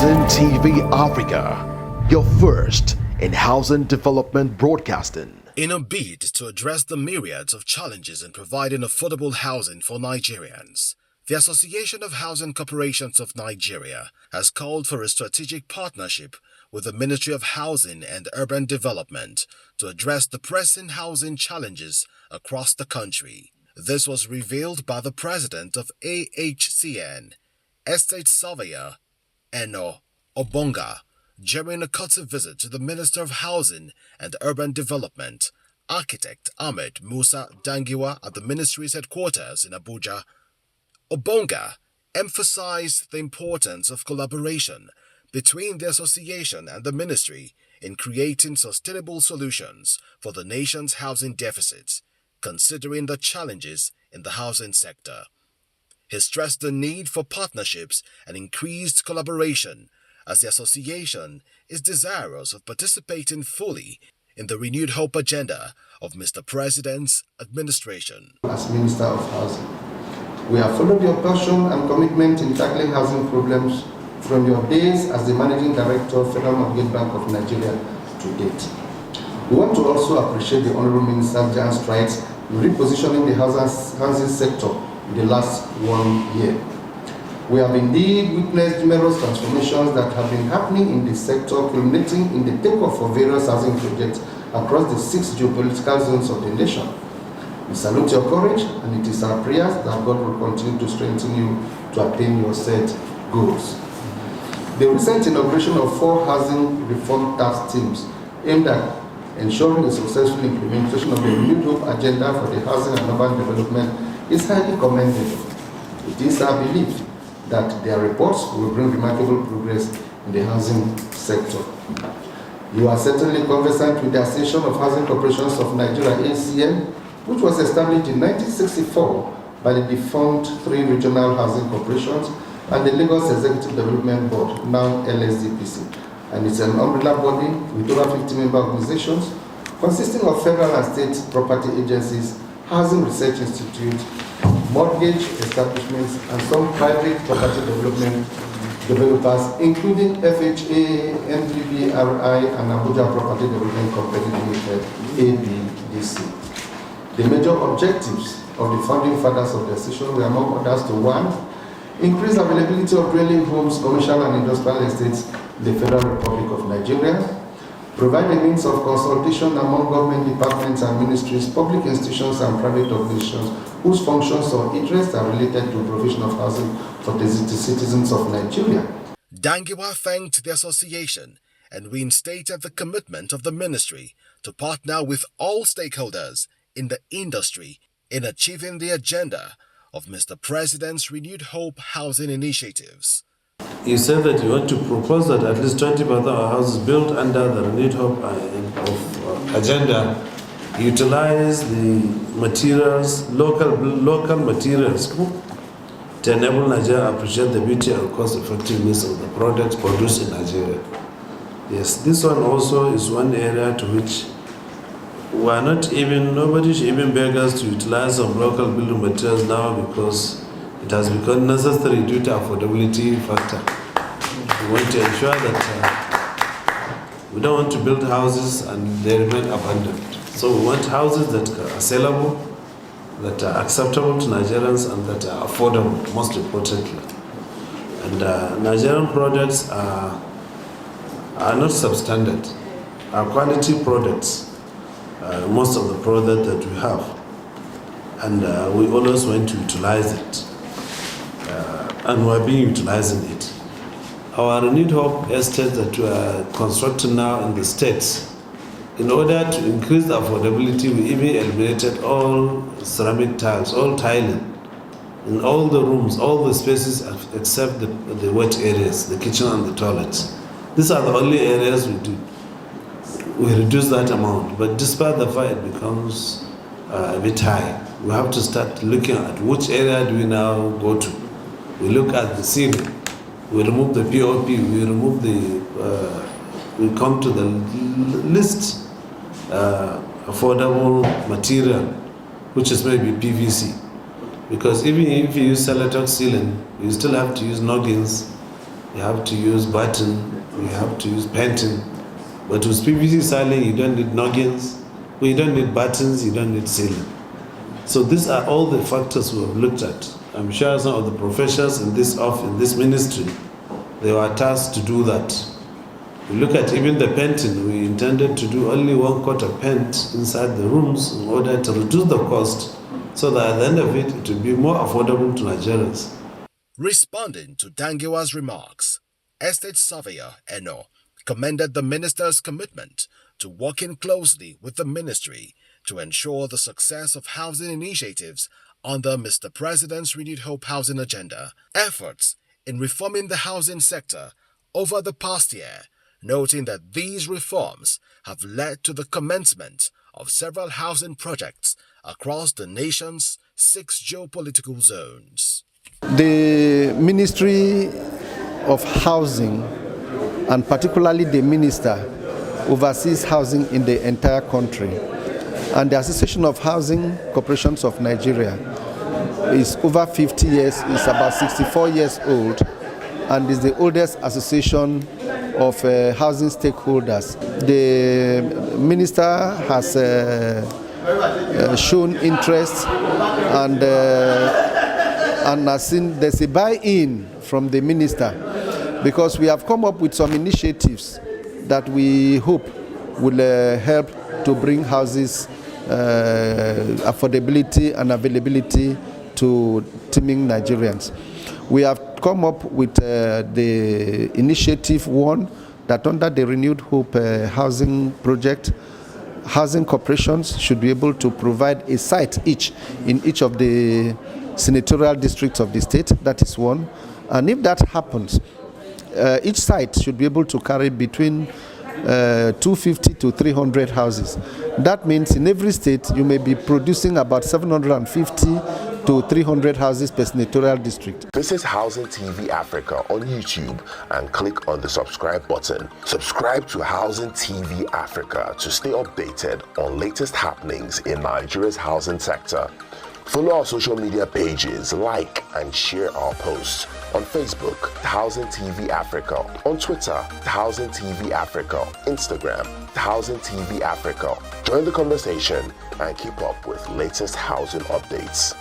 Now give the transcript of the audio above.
Housing TV Africa, your first in housing development broadcasting. In a bid to address the myriads of challenges in providing affordable housing for Nigerians, the Association of Housing Corporations of Nigeria has called for a strategic partnership with the Ministry of Housing and Urban Development to address the pressing housing challenges across the country. This was revealed by the president of AHCN, Estate Surveyor Eno Obonga, during a courtesy visit to the Minister of Housing and Urban Development, Architect Ahmed Musa Dangiwa, at the ministry's headquarters in Abuja. Obonga emphasized the importance of collaboration between the association and the ministry in creating sustainable solutions for the nation's housing deficit, considering the challenges in the housing sector. He stressed the need for partnerships and increased collaboration, as the association is desirous of participating fully in the renewed hope agenda of Mr. President's administration. As Minister of Housing, we have followed your passion and commitment in tackling housing problems from your days as the Managing Director of Federal Mortgage Bank of Nigeria to date. We want to also appreciate the Honorable Minister's giant strides in repositioning the housing sector in the last 1 year. We have indeed witnessed numerous transformations that have been happening in the sector, culminating in the takeoff of various housing projects across the 6 geopolitical zones of the nation. We salute your courage, and it is our prayers that God will continue to strengthen you to attain your set goals. The recent inauguration of 4 housing reform task teams aimed at ensuring the successful implementation of the renewed hope agenda for the housing and urban development is highly commendable. It is our belief that their reports will bring remarkable progress in the housing sector. You are certainly conversant with the Association of Housing Corporations of Nigeria, AHCN, which was established in 1964 by the defunct 3 regional housing corporations and the Lagos Executive Development Board, now LSDPC. And it's an umbrella body with over 50 member organizations consisting of federal and state property agencies, housing research institutes, mortgage establishments, and some private property development developers, including FHA, NPBRI, and Abuja Property Development Company Limited, ABDC. The major objectives of the founding fathers of the association were, among others, to 1, increase availability of dwelling homes, commercial and industrial estates in the Federal Republic of Nigeria, provide a means of consultation among government departments and ministries, public institutions, and private organizations whose functions or interests are related to provision of housing for the citizens of Nigeria. Dangiwa thanked the association and reinstated the commitment of the ministry to partner with all stakeholders in the industry in achieving the agenda of Mr. President's Renewed Hope housing initiatives. You said that you want to propose that at least 20% of houses built under the Renewed Hope agenda utilize the materials, local materials, to enable Nigeria to appreciate the beauty and cost effectiveness of the products produced in Nigeria. Yes, this one also is one area to which nobody should even beg us to utilize some local building materials now, because it has become necessary due to affordability factor. We want to ensure that we don't want to build houses and they remain abandoned. So we want houses that are sellable, that are acceptable to Nigerians, and that are affordable, most importantly. And Nigerian products are not substandard, are quality products, most of the products that we have. And we always want to utilize it. And we're being utilizing it. Our Renewed Hope estate that we are constructing now in the states, in order to increase the affordability, we even eliminated all ceramic tiles, all tiling, in all the rooms, all the spaces except the wet areas, the kitchen and the toilets. These are the only areas we do. We reduce that amount, but despite the fact it becomes a bit high, we have to start looking at which area do we now go to. We look at the ceiling, we remove the POP, we remove we come to the least affordable material, which is maybe PVC. Because even if you use Celotex ceiling, you still have to use noggins you have to use button, you have to use painting. But with PVC ceiling, you don't need noggins, you don't need buttons, you don't need ceiling. So these are all the factors we have looked at. I'm sure some of the professionals in this ministry, they were tasked to do that. We look at even the painting, we intended to do only 1/4 paint inside the rooms in order to reduce the cost so that at the end of it, it will be more affordable to Nigerians. Responding to Dangiwa's remarks, Estate Surveyor Eno commended the minister's commitment to working closely with the ministry to ensure the success of housing initiatives under Mr. President's Renewed Hope Housing Agenda, efforts in reforming the housing sector over the past year, noting that these reforms have led to the commencement of several housing projects across the nation's 6 geopolitical zones. The Ministry of Housing, and particularly the minister, oversees housing in the entire country. And the Association of Housing Corporations of Nigeria is over 50 years, is about 64 years old, and is the oldest association of housing stakeholders. The minister has shown interest and has seen there's a buy-in from the minister, because we have come up with some initiatives that we hope will help to bring houses affordability and availability to teeming Nigerians. We have come up with the initiative one, that under the Renewed Hope housing project, housing corporations should be able to provide a site each in each of the senatorial districts of the state. That is one. And if that happens, each site should be able to carry between 250 to 300 houses. That means in every state you may be producing about 750 to 300 houses per senatorial district. This is Housing TV Africa on YouTube and click on the subscribe button. Subscribe to Housing TV Africa to stay updated on latest happenings in Nigeria's housing sector. Follow our social media pages, like and share our posts. On Facebook, Housing TV Africa. On Twitter, Housing TV Africa. Instagram, Housing TV Africa. Join the conversation and keep up with latest housing updates.